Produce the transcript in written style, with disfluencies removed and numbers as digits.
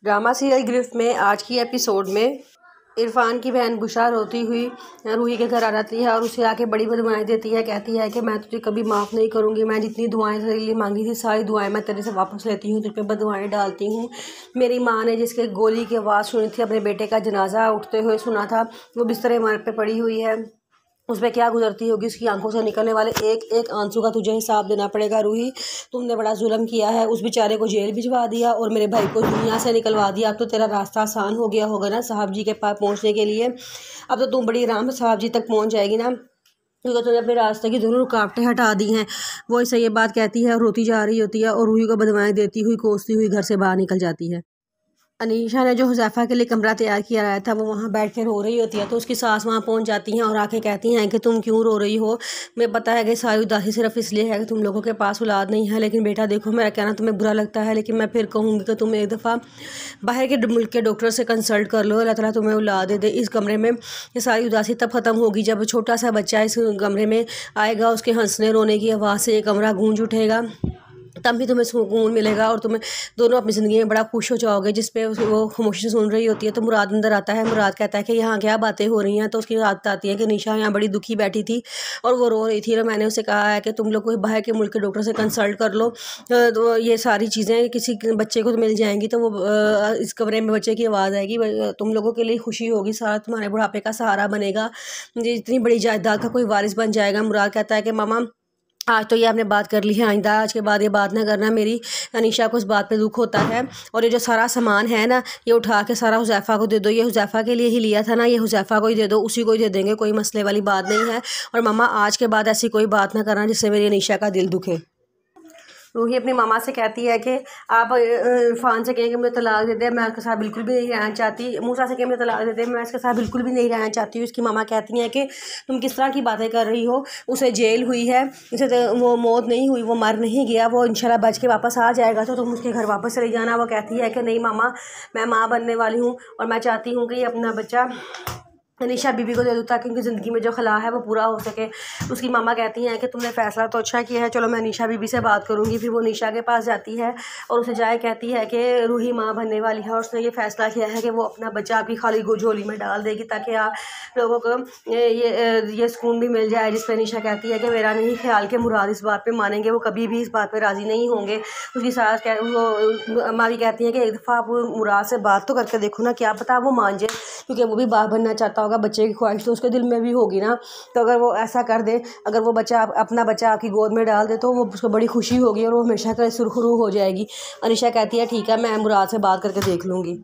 Drama serial गिरफ्त में आज की एपिसोड में इरफान की बहन बुशरा रोती हुई रूही के घर आ जाती है और उसे आके बड़ी दुआएं देती है। कहती है कि मैं तुझे कभी माफ़ नहीं करूँगी, मैं जितनी दुआएं तेरे लिए मांगी थी सारी दुआएं मैं तेरे से वापस लेती हूँ, तुझ पे बदुआएं डालती हूँ। मेरी माँ ने जिसके गोली की आवाज़ सुनी थी, अपने बेटे का जनाजा उठते हुए सुना था, वो बिस्तर इमारत पे पड़ी हुई है, उस पर क्या गुजरती होगी, उसकी आंखों से निकलने वाले एक एक आंसू का तुझे हिसाब देना पड़ेगा रूही। तुमने बड़ा जुल्म किया है, उस बेचारे को जेल भिजवा दिया और मेरे भाई को दुनिया से निकलवा दिया। अब तो तेरा रास्ता आसान हो गया होगा ना साहब जी के पास पहुंचने के लिए। अब तो तुम बड़ी आराम से साहब जी तक पहुंच जाएगी ना, क्योंकि तुमने अपने रास्ते की दोनों रुकावटें हटा दी हैं। वो इससे ये बात कहती है और रोती जा रही होती है और रूही को बदवाएं देती हुई कोसती हुई घर से बाहर निकल जाती है। अनीशा ने जो हुज़ैफ़ा के लिए कमरा तैयार किया रहा था, वो वहाँ बैठ के रो रही होती है, तो उसकी सास वहाँ पहुँच जाती हैं और आके कहती हैं कि तुम क्यों रो रही हो, मुझे पता है कि सारी उदासी सिर्फ इसलिए है कि तुम लोगों के पास औलाद नहीं है, लेकिन बेटा देखो मेरा कहना तुम्हें बुरा लगता है, लेकिन मैं फिर कहूँगी कि तुम एक दफ़ा बाहर के मुल्क के डॉक्टर से कंसल्ट कर लो, अल्लाह ताला तुम्हें औलाद दे दे। इस कमरे में ये सारी उदासी तब ख़त्म होगी जब छोटा सा बच्चा इस कमरे में आएगा, उसके हंसने रोने की आवाज़ से ये कमरा गूंज उठेगा, तब भी तुम्हें सुकून मिलेगा और तुम्हें दोनों अपनी ज़िंदगी में बड़ा खुश हो जाओगे। जिस पे वो खामोशी से सुन रही होती है तो मुराद अंदर आता है। मुराद कहता है कि यहाँ क्या बातें हो रही हैं, तो उसकी आदत आती है कि निशा यहाँ बड़ी दुखी बैठी थी और वो रो रही थी और मैंने उसे कहा है कि तुम लोग कोई बाहर के मुल्क के डॉक्टर से कंसल्ट कर लो, तो ये सारी चीज़ें किसी बच्चे को तो मिल जाएंगी, तो वो इस कमरे में बच्चे की आवाज़ आएगी, तुम लोगों के लिए खुशी होगी, सारा तुम्हारे बुढ़ापे का सहारा बनेगा, इतनी बड़ी जायदाद का कोई वारिस बन जाएगा। मुराद कहता है कि मामा आज तो ये आपने बात कर ली है, आइंदा आज के बाद ये बात ना करना, मेरी अनीशा को इस बात पे दुख होता है और ये जो सारा सामान है ना, ये उठा के सारा हुज़ैफ़ा को दे दो, ये हुज़ैफ़ा के लिए ही लिया था ना, ये हुज़ैफ़ा को ही दे दो, उसी को ही दे देंगे, कोई मसले वाली बात नहीं है। और मामा आज के बाद ऐसी कोई बात ना करना जिससे मेरी अनीशा का दिल दुखे। रूही अपनी मामा से कहती है कि आप इरफान से कहें कि मुझे तलाक दे दे, मैं उसके साथ बिल्कुल भी नहीं रहना चाहती। मूसा से कहें मुझे तलाक दे दे, मैं इसके साथ बिल्कुल भी नहीं रहना चाहती हूँ। उसकी मामा कहती हैं कि तुम किस तरह की बातें कर रही हो, उसे जेल हुई है, उसे तो वो मौत नहीं हुई, वो मर नहीं गया, वो इंशाल्लाह बच के वापस आ जाएगा, तो तुम उसके घर वापस चली जाना। वो कहती है कि नहीं मामा, मैं माँ बनने वाली हूँ और मैं चाहती हूँ कि ये अपना बच्चा अनीशा बीबी को दे दूँ ताकि उनकी ज़िंदगी में जो खला है वो पूरा हो सके। उसकी मामा कहती हैं कि तुमने फ़ैसला तो अच्छा किया है, चलो मैं अनीशा बीबी से बात करूँगी। फिर वो अनीशा के पास जाती है और उसे जाए कहती है कि रूही माँ बनने वाली है और उसने ये फ़ैसला किया है कि वो अपना बच्चा आपकी खाली झोली में डाल देगी ताकि आप लोगों को ये सुकून भी मिल जाए। जिस पर अनीशा कहती है कि मेरा नहीं ख्याल कि मुराद इस बात पर मानेंगे, वो कभी भी इस बात पर राज़ी नहीं होंगे। उसकी सास वो अम्मा भी कहती हैं कि एक दफ़ा आप मुराद से बात तो करके देखो ना, क्या पता वो मान जाए, क्योंकि वो भी बाप बनना चाहता होगा, बच्चे की ख्वाहिश तो उसके दिल में भी होगी ना। तो अगर वो ऐसा कर दे, अगर वो बच्चा अपना बच्चा आपकी गोद में डाल दे तो वो उसको बड़ी खुशी होगी और वो हमेशा के लिए सुरखरू हो जाएगी। अनीशा कहती है ठीक है, मैं मुराद से बात करके देख लूँगी।